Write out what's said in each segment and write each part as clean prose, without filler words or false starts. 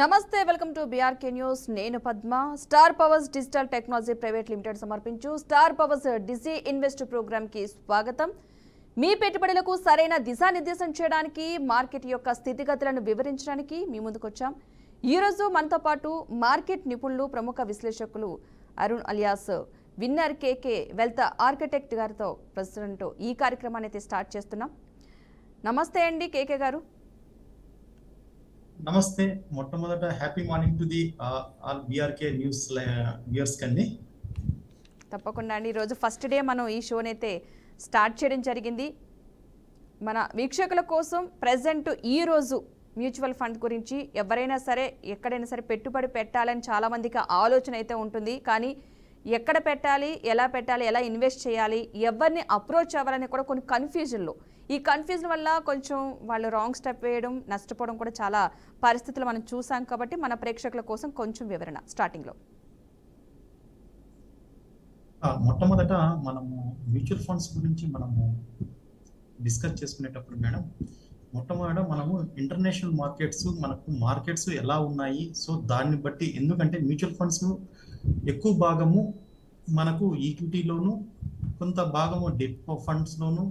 నమస్తే welcome to BRK news. నేను Padma. Star powers digital technology private limited సమర్పించు star powers digi invest program కి స్వాగతం. మీ పెట్టుబడులకు సరైన దిశానిర్దేశం చేయడానికి, మార్కెట్ యొక్క స్థితిగతులను వివరించడానికి మీ ముందుకొచ్చాం. ఈ రోజు మనతో పాటు మార్కెట్ నిపుణులు, ప్రముఖ విశ్లేషకులు అరుణ్ అలియాస్ విన్నర్ కేకే వెల్త్ ఆర్కిటెక్ట్ గారితో ప్రెసిడెంట్ ఈ కార్యక్రమాన్ని అయితే స్టార్ట్ చేస్తున్నాం. నమస్తే అండి కేకే గారు. నమస్తే. మొట్టమొదట happy morning to the all BRK news viewers కండి. తప్పకుండా అండి. ఈరోజు ఫస్ట్ డే మనం ఈ షోని అయితే స్టార్ట్ చేయడం జరిగింది. మన వీక్షకుల కోసం ప్రజెంట్ ఈరోజు మ్యూచువల్ ఫండ్ గురించి ఎవరైనా సరే ఎక్కడైనా సరే పెట్టుబడి పెట్టాలని చాలామందికి ఆలోచన అయితే ఉంటుంది. కానీ ఎక్కడ పెట్టాలి, ఎలా ఇన్వెస్ట్ చేయాలి, ఎవరిని అప్రోచ్ అవ్వాలని కూడా కొన్ని కన్ఫ్యూజన్లో, ఈ కన్ఫ్యూజన్ వల్ల కొంచెం వాళ్ళు రాంగ్ స్టెప్ వేయడం, నష్టపోవడం కూడా చాలా పరిస్థితులు మనం చూసాం. కాబట్టి మన ప్రేక్షకుల కోసం కొంచెం వివరణ స్టార్టింగ్లో. మొట్టమొదట మనము మ్యూచువల్ ఫండ్స్ గురించి మనము డిస్కస్ చేసుకునేటప్పుడు మేడం, మొట్టమొదట మనము ఇంటర్నేషనల్ మార్కెట్స్ ఎలా ఉన్నాయి, సో దాన్ని బట్టి, ఎందుకంటే మ్యూచువల్ ఫండ్స్ ఎక్కువ భాగము మనకు ఈక్విటీలోను, కొంత భాగము డెట్ ఫండ్స్లోను,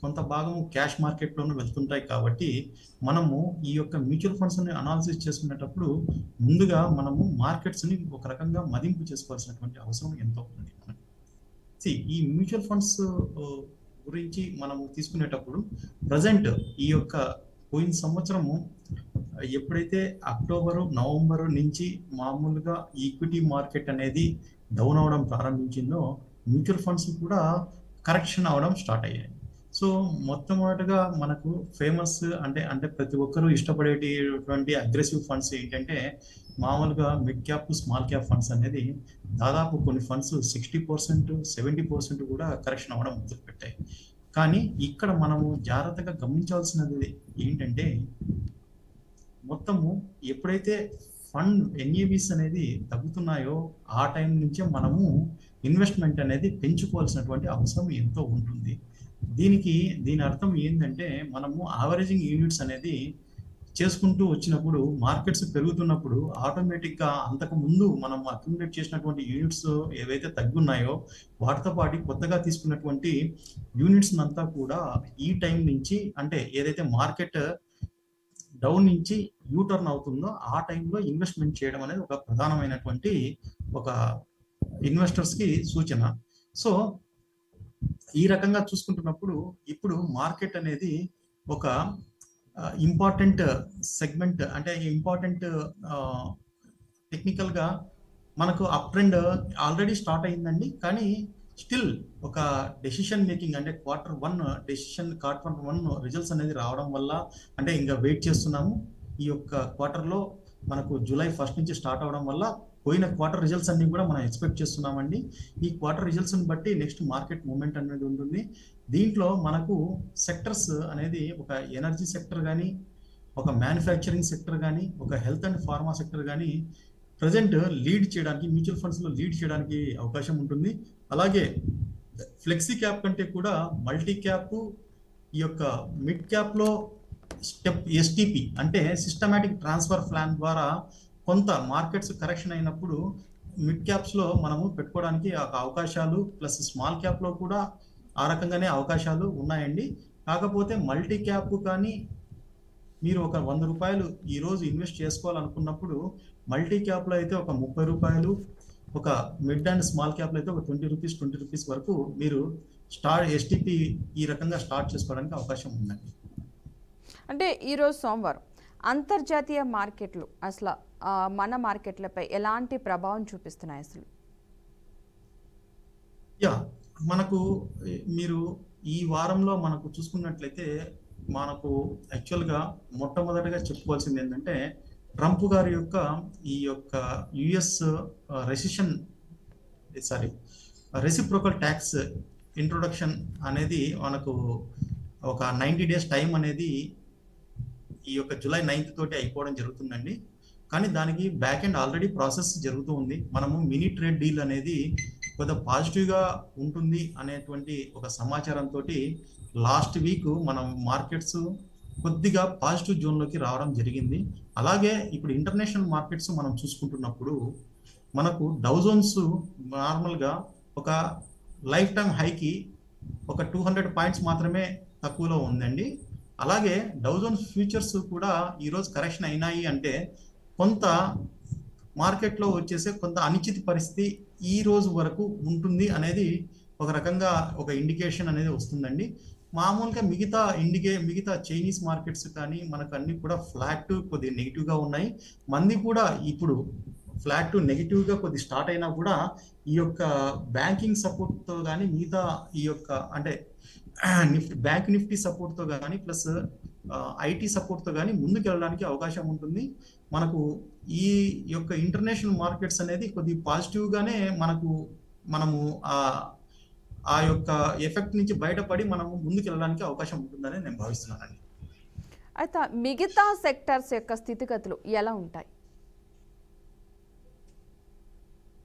కొంత భాగము క్యాష్ మార్కెట్లోనూ వెళ్తుంటాయి. కాబట్టి మనము ఈ యొక్క మ్యూచువల్ ఫండ్స్ని అనాలిసిస్ చేసుకునేటప్పుడు ముందుగా మనము మార్కెట్స్ని ఒక రకంగా మదింపు చేసుకోవాల్సినటువంటి అవసరం ఎంతో ఉంది. ఈ మ్యూచువల్ ఫండ్స్ గురించి మనము తీసుకునేటప్పుడు ప్రజెంట్ ఈ యొక్క పోయిన సంవత్సరము ఎప్పుడైతే అక్టోబరు, నవంబరు నుంచి మామూలుగా ఈక్విటీ మార్కెట్ అనేది డౌన్ అవడం ప్రారంభించిందో, మ్యూచువల్ ఫండ్స్ కూడా కరెక్షన్ అవడం స్టార్ట్ అయ్యాయి. సో మొట్టమొదటిగా మనకు ఫేమస్ అంటే ప్రతి ఒక్కరూ ఇష్టపడేటటువంటి అగ్రెసివ్ ఫండ్స్ ఏంటంటే, మామూలుగా mid cap, small cap funds అనేది దాదాపు కొన్ని ఫండ్స్ 60%, 70% కూడా కరెక్షన్ అవ్వడం మొదలుపెట్టాయి. కానీ ఇక్కడ మనము జాగ్రత్తగా గమనించాల్సినది ఏంటంటే, మొత్తము ఎప్పుడైతే ఫండ్ ఎన్ఏవిస్ అనేది తగ్గుతున్నాయో ఆ టైం నుంచే మనము ఇన్వెస్ట్మెంట్ అనేది పెంచుకోవాల్సినటువంటి అవసరం ఎంతో ఉంటుంది. దీని అర్థం ఏంటంటే, మనము యావరేజింగ్ యూనిట్స్ అనేది చేసుకుంటూ వచ్చినప్పుడు, మార్కెట్స్ పెరుగుతున్నప్పుడు ఆటోమేటిక్గా అంతకు ముందు మనం అక్యుములేట్ చేసినటువంటి యూనిట్స్ ఏవైతే తగ్గున్నాయో వాటితో పాటు కొత్తగా తీసుకున్నటువంటి యూనిట్స్ అంతా కూడా ఈ టైం నుంచి, అంటే ఏదైతే మార్కెట్ డౌన్ నుంచి యూటర్న్ అవుతుందో ఆ టైంలో ఇన్వెస్ట్మెంట్ చేయడం అనేది ఒక ప్రధానమైనటువంటి ఒక ఇన్వెస్టర్స్కి సూచన. సో ఈ రకంగా చూసుకుంటున్నప్పుడు ఇప్పుడు మార్కెట్ అనేది ఒక ఇంపార్టెంట్ సెగ్మెంట్, అంటే ఇంపార్టెంట్ టెక్నికల్గా మనకు అప్ ట్రెండ్ ఆల్రెడీ స్టార్ట్ అయిందండి. కానీ స్టిల్ ఒక డెసిషన్ మేకింగ్, అంటే క్వార్టర్ వన్ రిజల్ట్స్ అనేది రావడం వల్ల, అంటే ఇంకా వెయిట్ చేస్తున్నాము. ఈ యొక్క క్వార్టర్లో మనకు జూలై 1 నుంచి స్టార్ట్ అవడం వల్ల పోయిన క్వార్టర్ రిజల్ట్స్ అన్ని కూడా మనం ఎక్స్పెక్ట్ చేస్తున్నామండి. ఈ క్వార్టర్ రిజల్ట్స్ని బట్టి నెక్స్ట్ మార్కెట్ మూమెంట్ అనేది ఉంటుంది. దీంట్లో మనకు సెక్టర్స్ అనేది ఒక ఎనర్జీ సెక్టర్ కానీ, ఒక మ్యానుఫ్యాక్చరింగ్ సెక్టర్ కానీ, ఒక హెల్త్ అండ్ ఫార్మా సెక్టర్ కానీ ప్రజెంట్ లీడ్ చేయడానికి, మ్యూచువల్ ఫండ్స్లో లీడ్ చేయడానికి అవకాశం ఉంటుంది. అలాగే ఫ్లెక్సీ క్యాప్ కంటే కూడా మల్టీ క్యాప్, ఈ యొక్క మిడ్ క్యాప్లో ఎస్టిపి అంటే సిస్టమాటిక్ ట్రాన్స్ఫర్ ప్లాన్ ద్వారా కొంత మార్కెట్స్ కరెక్షన్ అయినప్పుడు మిడ్ క్యాప్స్లో మనము పెట్టుకోవడానికి అవకాశాలు, ప్లస్ స్మాల్ క్యాప్లో కూడా ఆ రకంగానే అవకాశాలు ఉన్నాయండి. కాకపోతే మల్టీ క్యాప్ కానీ మీరు ఒక 100 రూపాయలు ఈరోజు ఇన్వెస్ట్ చేసుకోవాలనుకున్నప్పుడు, మల్టీ క్యాప్లో అయితే ఒక 30 రూపాయలు, ఒక మిడ్ అండ్ స్మాల్ క్యాప్లో అయితే ఒక 20 రూపీస్ వరకు మీరు ఎస్టిపి ఈ రకంగా స్టార్ట్ చేసుకోవడానికి అవకాశం ఉందండి. అంటే ఈరోజు సోమవారం అంతర్జాతీయ మార్కెట్లు అసలు మన మార్కెట్లపై ఎలాంటి ప్రభావం చూపిస్తున్నాయి అసలు? మనకు మీరు ఈ వారంలో మనకు చూసుకున్నట్లయితే, మనకు యాక్చువల్గా మొట్టమొదటిగా చెప్పుకోవాల్సింది ఏంటంటే, ట్రంప్ గారి యొక్క ఈ యొక్క యుఎస్ రెసిప్రోకల్ ట్యాక్స్ ఇంట్రొడక్షన్ అనేది మనకు ఒక 90 days టైం అనేది ఈ యొక్క జూలై 9th తోటి అయిపోవడం జరుగుతుందండి. కానీ దానికి బ్యాక్ ఎండ్ ఆల్రెడీ ప్రాసెస్ జరుగుతూ ఉంది. మనము మినీ ట్రేడ్ డీల్ అనేది కొంత పాజిటివ్గా ఉంటుంది అనేటువంటి ఒక సమాచారంతో లాస్ట్ వీక్ మనం మార్కెట్స్ కొద్దిగా పాజిటివ్ జోన్లోకి రావడం జరిగింది. అలాగే ఇప్పుడు ఇంటర్నేషనల్ మార్కెట్స్ మనం చూసుకుంటున్నప్పుడు మనకు డౌ జోన్స్ నార్మల్గా ఒక లైఫ్ టైం హైకి ఒక 200 పాయింట్స్ మాత్రమే తక్కువలో ఉందండి. అలాగే డౌ జోన్స్ ఫ్యూచర్స్ కూడా ఈరోజు కరెక్షన్ అయినాయి అంటే కొంత మార్కెట్లో వచ్చేసే కొంత అనిశ్చిత పరిస్థితి ఈ రోజు వరకు ఉంటుంది అనేది ఒక రకంగా ఒక ఇండికేషన్ అనేది వస్తుందండి. మామూలుగా మిగతా చైనీస్ మార్కెట్స్ కానీ మనకు అన్ని కూడా ఫ్లాట్ కొద్దిగా నెగిటివ్గా ఉన్నాయి. మంది కూడా ఇప్పుడు ఫ్లాట్ టు నెగిటివ్గా కొద్ది స్టార్ట్ అయినా కూడా ఈ యొక్క బ్యాంకింగ్ సపోర్ట్తో కానీ మిగతా ఈ యొక్క అంటే నిఫ్టీ సపోర్ట్తో కానీ ప్లస్ ఐటీ సపోర్ట్తో కానీ ముందుకు వెళ్ళడానికి అవకాశం ఉంటుంది. మనకు ఈ యొక్క ఇంటర్నేషనల్ మార్కెట్స్ అనేది కొద్ది పాజిటివ్గానే మనము ఆ యొక్క ఎఫెక్ట్ నుంచి బయటపడి మనము ముందుకు వెళ్ళడానికి అవకాశం ఉంటుందని నేను భావిస్తున్నానండి. అయితే మిగతా సెక్టర్స్ యొక్క స్థితిగతులు ఎలా ఉంటాయి?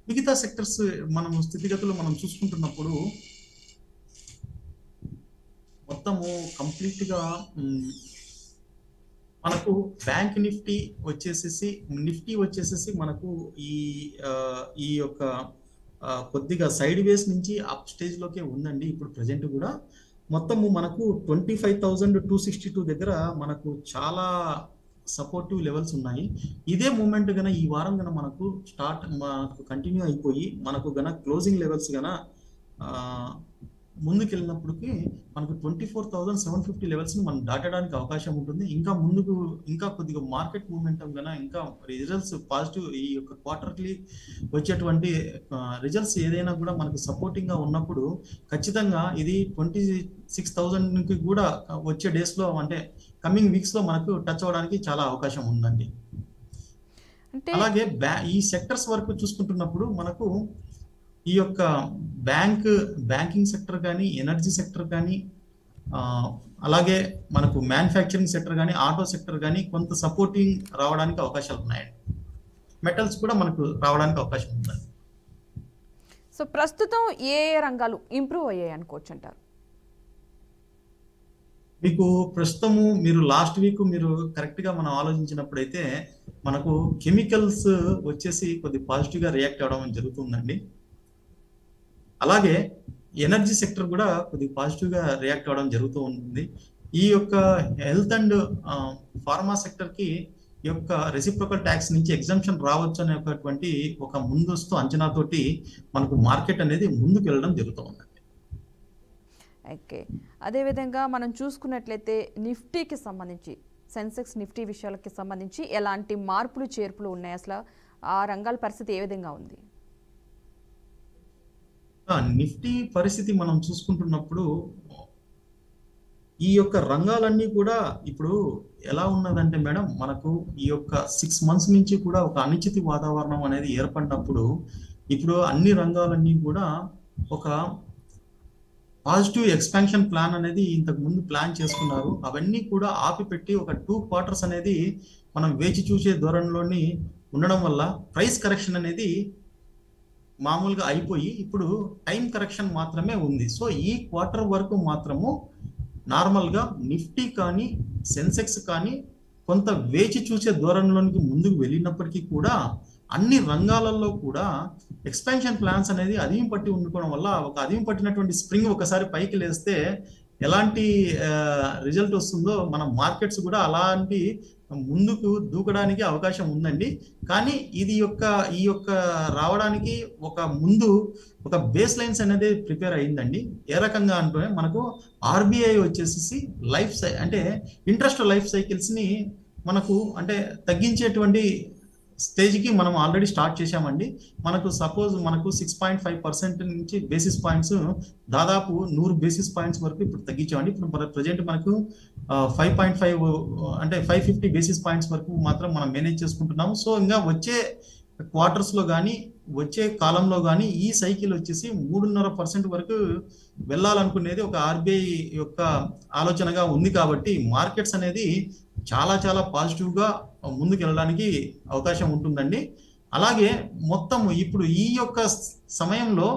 మిగతా సెక్టర్స్ స్థితిగతులు మనం చూసుకుంటున్నప్పుడు మొత్తము కంప్లీట్గా మనకు బ్యాంక్ నిఫ్టీ వచ్చేసేసి మనకు ఈ యొక్క కొద్దిగా సైడ్ వేస్ నుంచి అప్ స్టేజ్లోకే ఉందండి. ఇప్పుడు ప్రజెంట్ కూడా మొత్తము మనకు 25,262 దగ్గర మనకు చాలా సపోర్టివ్ లెవెల్స్ ఉన్నాయి. ఇదే మూమెంట్ గన ఈ వారం గన మనకు కంటిన్యూ అయిపోయి మనకు గన క్లోజింగ్ లెవెల్స్ గన ముందుకు వెళ్ళినప్పటికీ మనకు 24,750 లెవెల్స్ని మనం దాటడానికి అవకాశం ఉంటుంది. ఇంకా కొద్దిగా మార్కెట్ మూమెంటం కన్నా ఇంకా రిజల్ట్స్ పాజిటివ్ ఈ యొక్క క్వార్టర్లీ వచ్చేటువంటి రిజల్ట్స్ ఏదైనా కూడా మనకు సపోర్టింగ్గా ఉన్నప్పుడు ఖచ్చితంగా ఇది 26,000కి కూడా వచ్చే డేస్లో అంటే కమింగ్ వీక్స్లో మనకు టచ్ అవ్వడానికి చాలా అవకాశం ఉందండి. అలాగే ఈ సెక్టర్స్ వరకు చూసుకుంటున్నప్పుడు మనకు ఈ యొక్క బ్యాంకింగ్ సెక్టర్ కానీ ఎనర్జీ సెక్టర్ కానీ అలాగే మనకు మ్యానుఫ్యాక్చరింగ్ సెక్టర్ కానీ ఆటో సెక్టర్ కానీ కొంత సపోర్టింగ్ రావడానికి అవకాశాలు ఉన్నాయండి. మెటల్స్ కూడా మనకు రావడానికి అవకాశం ఉందండి. సో ప్రస్తుతం ఏ రంగాలు ఇంప్రూవ్ అయ్యాయి అనుకోవచ్చు అంటారు? మీకు ప్రస్తుతము మీరు లాస్ట్ వీక్ మీరు కరెక్ట్గా మనం ఆలోచించినప్పుడైతే మనకు కెమికల్స్ వచ్చేసి కొద్ది పాజిటివ్గా రియాక్ట్ అవ్వడం జరుగుతుందండి. అలాగే ఎనర్జీ సెక్టర్ కూడా కొద్దిగా పాజిటివ్గా రియాక్ట్ అవ్వడం జరుగుతూ ఉంటుంది. ఈ యొక్క హెల్త్ అండ్ ఫార్మా సెక్టర్కి ఈ యొక్క రెసిప్రోకల్ ట్యాక్స్ నుంచి ఎగ్జంప్షన్ రావచ్చు అనేటువంటి ఒక ముందస్తు అంచనాతోటి మనకు మార్కెట్ అనేది ముందుకు వెళ్ళడం జరుగుతూ ఉందండి. ఓకే, అదేవిధంగా మనం చూసుకున్నట్లయితే నిఫ్టీకి సంబంధించి సెన్సెక్స్ నిఫ్టీ విషయాలకి సంబంధించి ఎలాంటి మార్పులు చేర్పులు ఉన్నాయి? అసలు ఆ రంగాల పరిస్థితి ఏ విధంగా ఉంది? నిఫ్టీ పరిస్థితి మనం చూసుకుంటున్నప్పుడు ఈ యొక్క రంగాలన్నీ కూడా ఇప్పుడు ఎలా ఉన్నదంటే మేడం మనకు ఈ యొక్క 6 months నుంచి కూడా ఒక అనిశ్చిత వాతావరణం అనేది ఏర్పడినప్పుడు ఇప్పుడు అన్ని రంగాలన్నీ కూడా ఒక పాజిటివ్ ఎక్స్పాన్షన్ ప్లాన్ అనేది ఇంతకు ముందు ప్లాన్ చేసుకున్నారు. అవన్నీ కూడా ఆపిపెట్టి ఒక 2 quarters అనేది మనం వేచి చూసే ధోరణిలోని ఉండడం వల్ల ప్రైస్ కరెక్షన్ అనేది మామూలుగా అయిపోయి ఇప్పుడు టైం కరెక్షన్ మాత్రమే ఉంది. సో ఈ క్వార్టర్ వరకు మాత్రము నార్మల్గా నిఫ్టీ కానీ సెన్సెక్స్ కానీ కొంత వేచి చూసే ధోరణిలోనికి ముందుకు వెళ్ళినప్పటికీ కూడా అన్ని రంగాలలో కూడా ఎక్స్పాన్షన్ ప్లాన్స్ అనేది అదిం పట్టి ఉండుకోవడం వల్ల ఒక అదిం పట్టినటువంటి స్ప్రింగ్ ఒకసారి పైకి లేస్తే ఎలాంటి రిజల్ట్ వస్తుందో మన మార్కెట్స్ కూడా అలాంటి ముందుకు దూకడానికి అవకాశం ఉందండి. కానీ ఈ యొక్క రావడానికి ఒక బేస్ లైన్స్ అనేది ప్రిపేర్ అయిందండి. ఏ రకంగా అంటే మనకు ఆర్బీఐ వచ్చేసి అంటే ఇంట్రెస్ట్ లైఫ్ సైకిల్స్ని మనకు అంటే తగ్గించేటువంటి స్టేజ్కి మనం ఆల్రెడీ స్టార్ట్ చేశామండి. మనకు సపోజ్ మనకు 6.5% నుంచి బేసిస్ పాయింట్స్ దాదాపు 100 బేసిస్ పాయింట్స్ వరకు ఇప్పుడు తగ్గించామండి. ఇప్పుడు ప్రజెంట్ మనకు 5.5 అంటే 550 బేసిస్ పాయింట్స్ వరకు మాత్రం మనం మేనేజ్ చేసుకుంటున్నాము. సో ఇంకా వచ్చే క్వార్టర్స్లో కానీ వచ్చే కాలంలో కానీ ఈ సైకిల్ వచ్చేసి 3.5% వరకు వెళ్ళాలనుకునేది ఒక ఆర్బీఐ యొక్క ఆలోచనగా ఉంది. కాబట్టి మార్కెట్స్ అనేది చాలా చాలా పాజిటివ్గా ముందుకు వెళ్ళడానికి అవకాశం ఉంటుందండి. అలాగే మొత్తం ఇప్పుడు ఈ యొక్క సమయంలో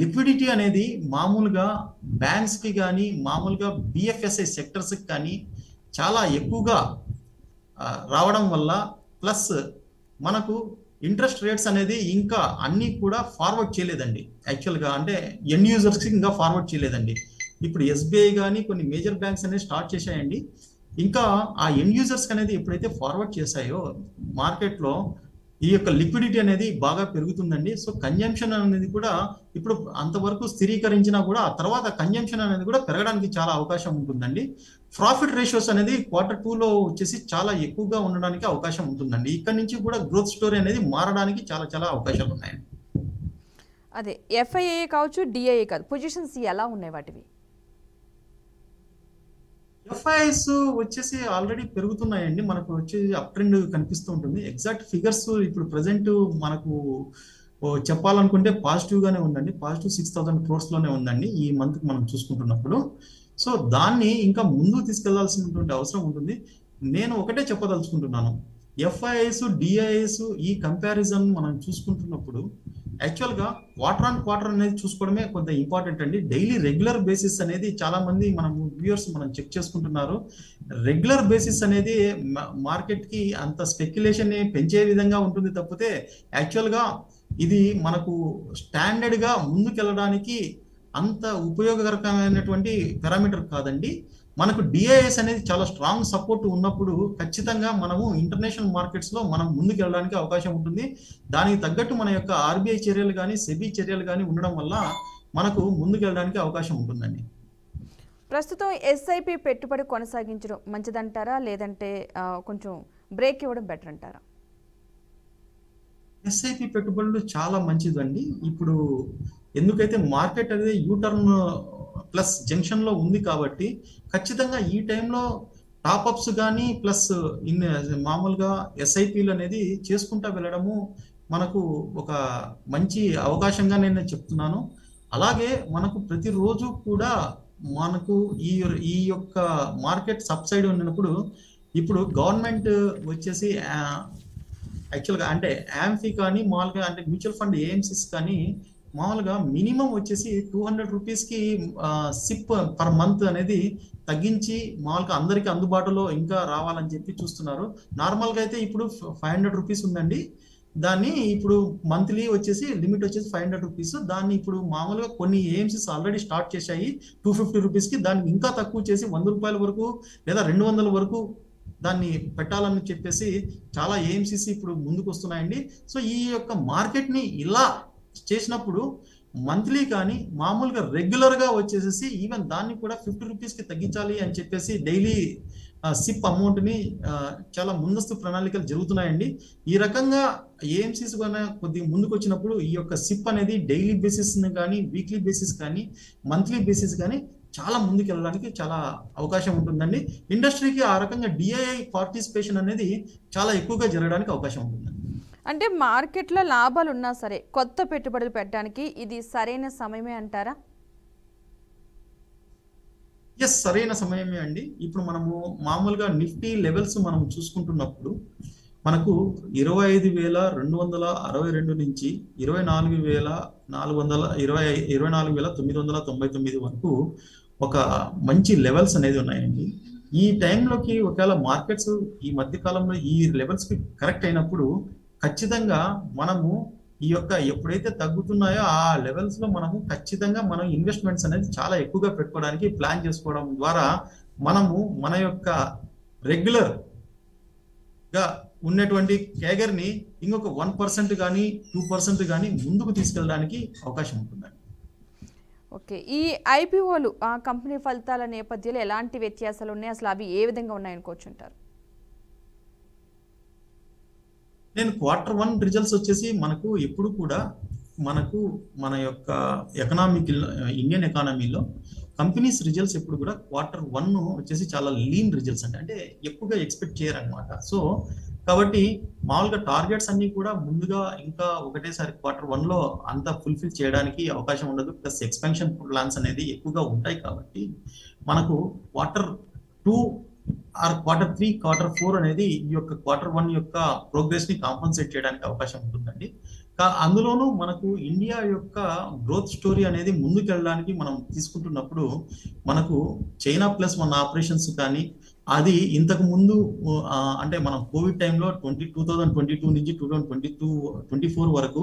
లిక్విడిటీ అనేది మామూలుగా బ్యాంక్స్కి కానీ మామూలుగా బిఎఫ్ఎస్ఐ సెక్టర్స్కి కానీ చాలా ఎక్కువగా రావడం వల్ల, ప్లస్ మనకు ఇంట్రెస్ట్ రేట్స్ అనేది ఇంకా అన్నీ కూడా ఫార్వర్డ్ చేయలేదండి. యాక్చువల్గా అంటే ఎన్ యూజర్స్కి ఇంకా ఫార్వర్డ్ చేయలేదండి. ఇప్పుడు ఎస్బీఐ కానీ కొన్ని మేజర్ బ్యాంక్స్ అనేది స్టార్ట్ చేశాయండి. ఇంకా ఆ ఎన్ యూజర్స్కి అనేది ఎప్పుడైతే ఫార్వర్డ్ చేశాయో మార్కెట్లో ఈ యొక్క లిక్విడిటీ అనేది బాగా పెరుగుతుందండి. సో కన్జంప్షన్ అనేది కూడా ఇప్పుడు అంతవరకు స్థిరీకరించినా కూడా ఆ తర్వాత కన్జంప్షన్ అనేది కూడా పెరగడానికి చాలా అవకాశం ఉంటుందండి. ప్రాఫిట్ రేషియోస్ అనేది Q2లో వచ్చేసి చాలా ఎక్కువగా ఉండడానికి అవకాశం ఉంటుందండి. ఇక్కడ నుంచి కూడా గ్రోత్ స్టోరీ అనేది మారడానికి చాలా చాలా అవకాశాలు ఉన్నాయండి. అదే ఎఫ్ఐఏ కావచ్చు, డిఐఏ కాదు, పొజిషన్స్ ఎలా ఉన్నాయి వాటివి? ఎఫ్ఐఎస్ వచ్చేసి ఆల్రెడీ పెరుగుతున్నాయండి. మనకు వచ్చి అప్ ట్రెండ్ కనిపిస్తూ ఉంటుంది. ఎగ్జాక్ట్ ఫిగర్స్ ఇప్పుడు ప్రజెంట్ మనకు చెప్పాలనుకుంటే పాజిటివ్ గానే ఉందండి. పాజిటివ్ 6,000 crores లోనే ఉందండి ఈ మంత్ మనం చూసుకుంటున్నప్పుడు. సో దాన్ని ఇంకా ముందుకు తీసుకెళ్లాల్సినటువంటి అవసరం ఉంటుంది. నేను ఒకటే చెప్పదలుచుకుంటున్నాను, ఎఫ్ఐఎస్ డిఐఎస్ ఈ కంపారిజన్ మనం చూసుకుంటున్నప్పుడు యాక్చువల్గా క్వార్టర్ అనేది చూసుకోవడమే కొంత ఇంపార్టెంట్ అండి. డైలీ రెగ్యులర్ బేసిస్ అనేది చాలా మంది మనం వ్యూయర్స్ మనం చెక్ చేసుకుంటున్నారు. రెగ్యులర్ బేసిస్ అనేది మార్కెట్కి అంత స్పెక్యులేషన్ పెంచే విధంగా ఉంటుంది తప్పితే యాక్చువల్గా ఇది మనకు స్టాండర్డ్గా ముందుకెళ్ళడానికి అంత ఉపయోగకరమైనటువంటి పారామీటర్ కాదండి. మనకు డిఐఎస్ అనేది చాలా స్ట్రాంగ్ సపోర్ట్ ఉన్నప్పుడు ఖచ్చితంగా మనము ఇంటర్నేషనల్ మార్కెట్స్లో మనం ముందుకు వెళ్ళడానికి అవకాశం ఉంటుంది. దానికి తగ్గట్టు మన యొక్క ఆర్బీఐ చర్యలు కానీ సెబీ చర్యలు కానీ ఉండడం వల్ల మనకు ముందుకు వెళ్ళడానికి అవకాశం ఉంటుందండి. ప్రస్తుతం ఎస్ఐపి పెట్టుబడి కొనసాగించడం మంచిదంటారా, లేదంటే కొంచెం బ్రేక్ ఇవ్వడం బెటర్ అంటారా? ఎస్ఐపి పెట్టుబడులు చాలా మంచిదండి. ఇప్పుడు ఎందుకైతే మార్కెట్ అనేది యూటర్న్ ప్లస్ జంక్షన్ లో ఉంది కాబట్టి ఖచ్చితంగా ఈ టైంలో టాప్అప్స్ కానీ ప్లస్ మామూలుగా ఎస్ఐపిలు అనేది చేసుకుంటా వెళ్ళడము మనకు ఒక మంచి అవకాశంగా నేను చెప్తున్నాను. అలాగే మనకు ప్రతిరోజు కూడా మనకు ఈ యొక్క మార్కెట్ సబ్సైడ్ ఉన్నప్పుడు ఇప్పుడు గవర్నమెంట్ వచ్చేసి యాక్చువల్గా అంటే యాంఫీ కానీ మామూలుగా అంటే మ్యూచువల్ ఫండ్ ఏఎంసీస్ కానీ మామూలుగా మినిమం వచ్చేసి 200 రూపీస్కి సిప్ పర్ మంత్ అనేది తగ్గించి మామూలుగా అందరికీ అందుబాటులో ఇంకా రావాలని చెప్పి చూస్తున్నారు. నార్మల్గా అయితే ఇప్పుడు 500 రూపీస్ ఉందండి. దాన్ని ఇప్పుడు మంత్లీ వచ్చేసి లిమిట్ వచ్చేసి 500 రూపీస్. దాన్ని ఇప్పుడు మామూలుగా కొన్ని ఏఎంసీస్ ఆల్రెడీ స్టార్ట్ చేశాయి 250 రూపీస్కి. దాన్ని ఇంకా తక్కువ చేసి 100 రూపాయల వరకు లేదా 200 వరకు దాన్ని పెట్టాలని చెప్పేసి చాలా ఏఎంసీసీ ఇప్పుడు ముందుకు వస్తున్నాయండి. సో ఈ యొక్క మార్కెట్ని ఇలా చేసినప్పుడు మంత్లీ కానీ మామూలుగా రెగ్యులర్గా వచ్చేసేసి ఈవెన్ దాన్ని కూడా 50 రూపీస్కి తగ్గించాలి అని చెప్పేసి డైలీ సిప్ అమౌంట్ని చాలా ముందస్తు ప్రణాళికలు జరుగుతున్నాయండి. ఈ రకంగా ఏఎంసీస్ కొద్దిగా ముందుకు వచ్చినప్పుడు ఈ యొక్క సిప్ అనేది డైలీ బేసిస్ కానీ వీక్లీ బేసిస్ కానీ మంత్లీ బేసిస్ కానీ చాలా ముందుకు వెళ్ళడానికి చాలా అవకాశం ఉంటుందండి. ఇండస్ట్రీకి ఆ రకంగా డిఐఐ పార్టిసిపేషన్ అనేది చాలా ఎక్కువగా జరగడానికి అవకాశం ఉంటుందండి. అంటే మార్కెట్లో లాభాలు ఉన్నా సరే కొత్త పెట్టుబడులు పెట్టడానికి ఇది సరైన సమయమే అంటారా? ఎస్, సరైన సమయమే అండి. ఇప్పుడు మనము మామూలుగా నిఫ్టీ లెవెల్స్ మనం చూసుకుంటున్నప్పుడు మనకు 25,262 నుంచి 24,999 వరకు ఒక మంచి లెవెల్స్ అనేది ఉన్నాయండి. ఈ టైంలోకి ఒకవేళ మార్కెట్స్ ఈ మధ్య కాలంలో ఈ లెవెల్స్కి కరెక్ట్ అయినప్పుడు ఖచ్చితంగా మనము ఈ యొక్క ఎప్పుడైతే తగ్గుతున్నాయో ఆ లెవెల్స్ లో మనము ఖచ్చితంగా మనం ఇన్వెస్ట్మెంట్స్ అనేది చాలా ఎక్కువగా పెట్టుకోవడానికి ప్లాన్ చేసుకోవడం ద్వారా మనము మన యొక్క రెగ్యులర్ గా ఉన్నటువంటి కేగర్ ని ఇంకొక 1% కానీ 2% కానీ ముందుకు తీసుకెళ్ళడానికి అవకాశం ఉంటుందండి. ఓకే, ఈ ఐపీఓలు ఆ కంపెనీ ఫలితాల నేపథ్యంలో ఎలాంటి వ్యత్యాసాలు ఉన్నాయి, అసలు అవి ఏ విధంగా ఉన్నాయనుకోవచ్చు అంటారు? నేను Q1 రిజల్ట్స్ వచ్చేసి మనకు ఎప్పుడు కూడా మనకు మన యొక్క ఇండియన్ ఎకానమీలో కంపెనీస్ రిజల్ట్స్ ఎప్పుడు కూడా Q1 వచ్చేసి చాలా లీన్ రిజల్ట్స్ అంటే ఎక్కువగా ఎక్స్పెక్ట్ చేయరనమాట. సో కాబట్టి మామూలుగా టార్గెట్స్ అన్ని కూడా ముందుగా ఇంకా ఒకటేసారి Q1లో అంతా ఫుల్ఫిల్ చేయడానికి అవకాశం ఉండదు. ప్లస్ ఎక్స్పాన్షన్ ప్లాన్స్ అనేది ఎక్కువగా ఉంటాయి కాబట్టి మనకు Q2 ఆర్ Q3 Q4 అనేది ఈ యొక్క Q1 యొక్క ప్రోగ్రెస్ ని కాంపన్సేట్ చేయడానికి అవకాశం ఉంటుందండి. అందులోనూ మనకు ఇండియా యొక్క గ్రోత్ స్టోరీ అనేది ముందుకు వెళ్ళడానికి మనం తీసుకుంటున్నప్పుడు మనకు చైనా ప్లస్ 1 ఆపరేషన్స్ కానీ అది ఇంతకు ముందు అంటే మనం కోవిడ్ టైంలో 2022 నుంచి 2024 వరకు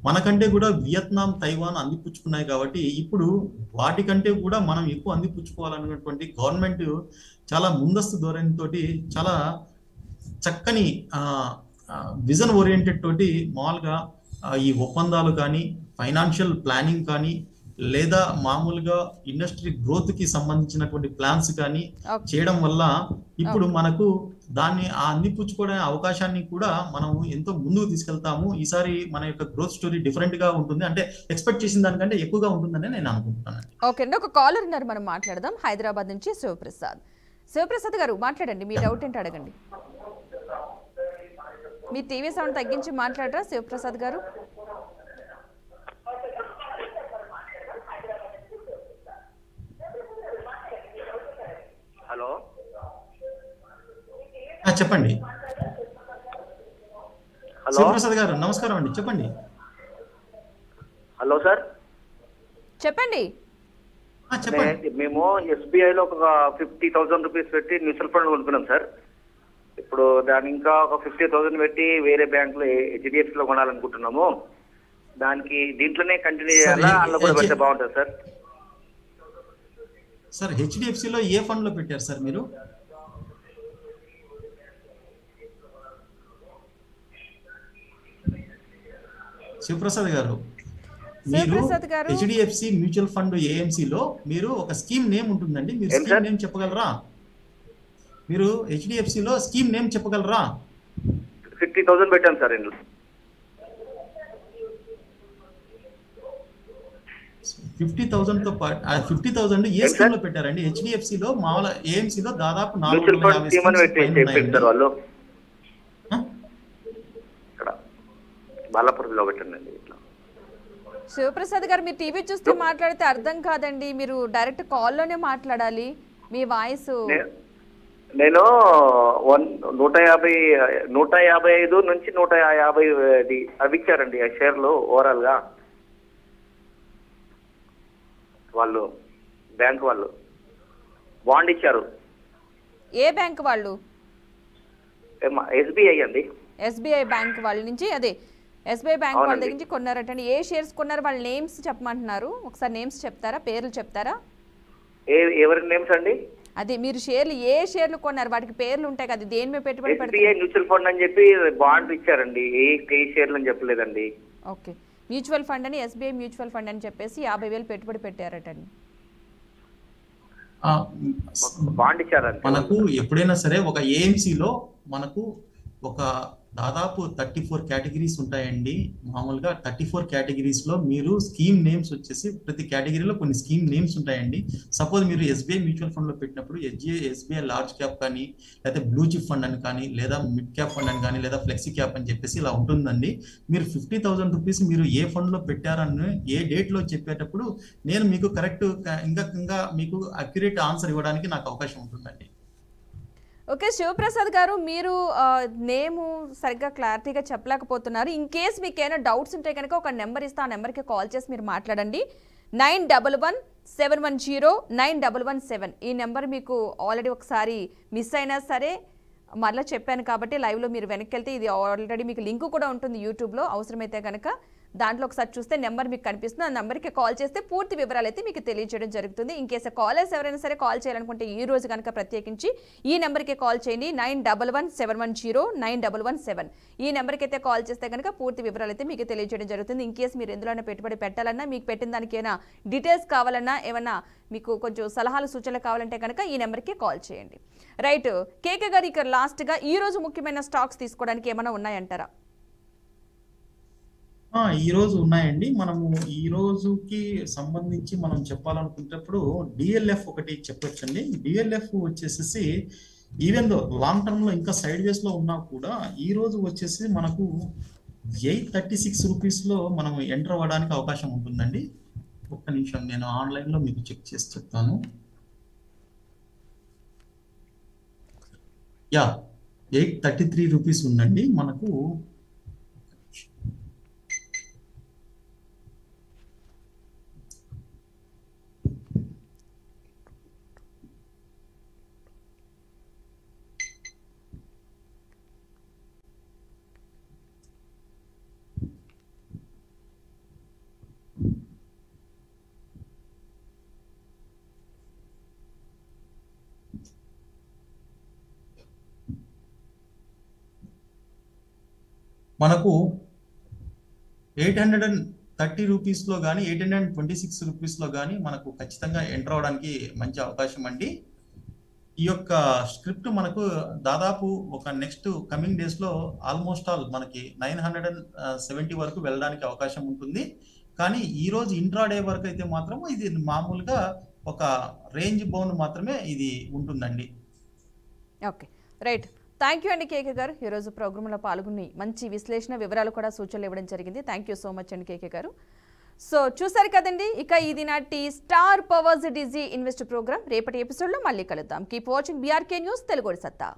మనకంటే కూడా వియత్నాం, తైవాన్ అందిపుచ్చుకున్నాయి కాబట్టి ఇప్పుడు వాటికంటే కూడా మనం ఎక్కువ అందిపుచ్చుకోవాలన్నటువంటి గవర్నమెంట్ చాలా ముందస్తు ధోరణితోటి చాలా చక్కని విజన్ ఓరియంటెడ్ తోటి మామూలుగా ఈ ఒప్పందాలు కానీ ఫైనాన్షియల్ ప్లానింగ్ కానీ లేదా మామూలుగా ఇండస్ట్రీ గ్రోత్ కి సంబంధించినటువంటి ప్లాన్స్ కానీ చేయడం వల్ల ఇప్పుడు మనకు దాన్ని అందిపుచ్చుకోవడే అవకాశాన్ని కూడా మనం ఎంతో ముందుకు తీసుకెళ్తాము. ఈసారి మన యొక్క గ్రోత్ స్టోరీ డిఫరెంట్ గా ఉంటుంది, అంటే ఎక్స్పెక్ట్ చేసిన దానికంటే ఎక్కువగా ఉంటుందని నేను అనుకుంటున్నాను. ఓకే అండి, ఒక కాలర్ ఉన్నారు, మనం మాట్లాడదాం. హైదరాబాద్ నుంచి శివప్రసాద్ గారు మాట్లాడండి, మీ డౌట్ ఏంటి అడగండి. మీ టీవీ సౌండ్ తగ్గించి మాట్లాడరా శివప్రసాద్ గారు? హలో, చెప్పండి శివప్రసాద్ గారు. నమస్కారం అండి, చెప్పండి. హలో సార్, చెప్పండి. మేము ఎస్బీఐలో ఒక 50,000 రూపీస్ పెట్టి మ్యూచువల్ ఫండ్ కొనుక్కున్నాం సార్. ఇప్పుడు దాని ఇంకా ఒక 50,000 పెట్టి వేరే బ్యాంకులో హెచ్డిఎఫ్సి లో కొనాలనుకుంటున్నాము. దానికి దీంట్లోనే కంటిన్యూ చేయాలా, అందులో కూడా పెడితే బాగుంటుంది సార్? సార్ హెచ్డిఎఫ్సిలో ఏ ఫండ్ లో పెట్టారు సార్ మీరు? శివప్రసాద్ గారు, మీరు హెచ్డిఎఫ్సి మ్యూచువల్ ఫండ్ ఏఎంసీలో మీరు ఒక స్కీమ్ నేమ్ ఉంటుందండి, మీరు స్కీమ్ నేమ్ చెప్పగలరా? మీరు హెచ్డిఎఫ్సిలో స్కీమ్ నేమ్ చెప్పగలరా? 50,000 పెట్టాను సార్. ఇందులో 50,000 తో పాటు 50,000 ఏ స్కీమ్ లో పెట్టారండి? హెచ్డిఎఫ్సిలో మామూలు ఏఎంసీలో దాదాపు 450 వాళ్ళు బాలాపురంలో పెట్టండి. శివప్రసాద్ గారు, మీరు టీవీ చూస్తూ మాట్లాడితే అర్థం కాదండి, మీరు డైరెక్ట్ కాల్లోనే మాట్లాడాలి. మీ వాయిస్ నేను 155 నుంచి 150 అవి ఇచ్చారండి ఆ షేర్లు ఓవరాల్ గా. వాళ్ళు బ్యాంక్ వాళ్ళు బాండ్ ఇచ్చారు. ఏ బ్యాంక్ వాళ్ళు? ఎస్బీఐ అండి. ఎస్బీఐ బ్యాంక్ వాళ్ళ నుంచి, అదే ఎస్బీఐ బ్యాంక్ వాళ్ళ దగ్గర నుంచి కొన్నారటండి. ఏ షేర్స్ కొన్నారు? వాళ్ళ నేమ్స్ చెప్పమంటున్నారు, ఒకసారి నేమ్స్ చెప్తారా, పేర్లు చెప్తారా? ఎవరి నేమ్స్ అండి? అదే మీరు షేర్లు ఏ షేర్లు కొన్నారు, వాటికి పేర్లు ఉంటాయి కదా, దేని మీద పెట్టుబడి పెడతారు? ఎస్బీఐ మ్యూచువల్ ఫండ్ అని చెప్పి బాండ్ ఇచ్చారండి, ఏ షేర్లు అని చెప్పలేదండి. ఓకే, మ్యూచువల్ ఫండ్ అని, ఎస్బీఐ మ్యూచువల్ ఫండ్ అని చెప్పేసి 50,000 పెట్టుబడి పెట్టారటండి. బాండ్ ఇచ్చారండి. మనకు ఎప్పుడైనా సరే ఒక ఏఎంసీలో మనకు ఒక దాదాపు 34 కేటగిరీస్ ఉంటాయండి. మామూలుగా 34 కేటగిరీస్ లో మీరు స్కీమ్ నేమ్స్ వచ్చేసి ప్రతి కేటగిరీలో కొన్ని స్కీమ్ నేమ్స్ ఉంటాయండి. సపోజ్ మీరు ఎస్బీఐ మ్యూచువల్ ఫండ్ లో పెట్టినప్పుడు ఎస్బీఐ లార్జ్ క్యాప్ కానీ, లేదా బ్లూ చిప్ ఫండ్ అని కానీ, లేదా మిడ్ క్యాప్ ఫండ్ అని కానీ, లేదా ఫ్లెక్సీ క్యాప్ అని చెప్పేసి ఇలా ఉంటుందండి. మీరు 50,000 రూపీస్ మీరు ఏ ఫండ్ లో పెట్టారని ఏ డేట్ లో చెప్పేటప్పుడు నేను మీకు కరెక్ట్ ఇంకా మీకు అక్యురేట్ ఆన్సర్ ఇవ్వడానికి నాకు అవకాశం ఉంటుందండి. ఓకే శివప్రసాద్ గారు, మీరు నేము సరిగ్గా క్లారిటీగా చెప్పలేకపోతున్నారు. ఇన్ కేస్ మీకు ఏమైనా డౌట్స్ ఉంటే కనుక ఒక నెంబర్ ఇస్తే ఆ నెంబర్కి కాల్ చేసి మీరు మాట్లాడండి. 9117109117 ఈ నెంబర్ మీకు ఆల్రెడీ ఒకసారి మిస్ అయినా సరే మరలా చెప్పాను కాబట్టి లైవ్లో మీరు వెనక్కి వెళ్తే ఇది ఆల్రెడీ మీకు లింక్ కూడా ఉంటుంది యూట్యూబ్లో, అవసరమైతే కనుక దాంట్లో ఒకసారి చూస్తే నెంబర్ మీకు కనిపిస్తుంది. ఆ నెంబర్కి కాల్ చేస్తే పూర్తి వివరాలు అయితే మీకు తెలియజేయడం జరుగుతుంది. ఇన్ కేసు కాలర్స్ ఎవరైనా సరే కాల్ చేయాలనుకుంటే ఈ రోజు కనుక ప్రత్యేకించి ఈ నెంబర్కి కాల్ చేయండి. 9117109117 ఈ నెంబర్కి అయితే కాల్ చేస్తే కనుక పూర్తి వివరాలు అయితే మీకు తెలియజేయడం జరుగుతుంది. ఇన్ కేసు మీరు ఎందులోనే పెట్టుబడి పెట్టాలన్నా, మీకు పెట్టిన దానికి ఏమైనా డీటెయిల్స్ కావాలన్నా, ఏమన్నా మీకు కొంచెం సలహాలు సూచనలు కావాలంటే కనుక ఈ నెంబర్కి కాల్ చేయండి. రైట్ కేకే గారు, ఇక్కడ లాస్ట్గా ఈ రోజు ముఖ్యమైన స్టాక్స్ తీసుకోవడానికి ఏమైనా ఉన్నాయంటారా? ఈ రోజు ఉన్నాయండి. మనము ఈ రోజుకి సంబంధించి మనం చెప్పాలనుకునేటప్పుడు డిఎల్ఎఫ్ ఒకటి చెప్పొచ్చండి. డిఎల్ఎఫ్ వచ్చేసి ఈవెన్ దో లాంగ్ టర్మ్ లో ఇంకా సైడ్ వేస్ లో ఉన్నా కూడా ఈ రోజు వచ్చేసి మనకు 836 రూపీస్ లో మనం ఎంటర్ అవ్వడానికి అవకాశం ఉంటుందండి. ఒక్క నిమిషం, నేను ఆన్లైన్ లో మీకు చెక్ చేసి చెప్తాను. 833 రూపీస్ ఉందండి మనకు. మనకు 830 రూపీస్లో కానీ 826 రూపీస్లో కానీ మనకు ఖచ్చితంగా ఎంటర్ అవడానికి మంచి అవకాశం అండి. ఈ యొక్క స్క్రిప్ట్ మనకు దాదాపు ఒక నెక్స్ట్ కమింగ్ డేస్లో ఆల్మోస్ట్ ఆల్ మనకి 970 వరకు వెళ్ళడానికి అవకాశం ఉంటుంది. కానీ ఈ రోజు ఇంట్రాడే వరకు అయితే మాత్రం ఇది మామూలుగా ఒక రేంజ్ బౌండ్ మాత్రమే ఇది ఉంటుందండి. Okay, right. థ్యాంక్ యూ అండి కేకే గారు. ఈరోజు ప్రోగ్రాంలో పాల్గొని మంచి విశ్లేషణ వివరాలు కూడా సూచనలు ఇవ్వడం జరిగింది. థ్యాంక్ యూ సో మచ్ అండి కేకే గారు. సో చూసారు కదండి, ఇక ఇది నాటి star powers digi invest program. రేపటి ఎపిసోడ్లో మళ్ళీ కలుద్దాం. Keep watching BRK news Telugu సత్తా.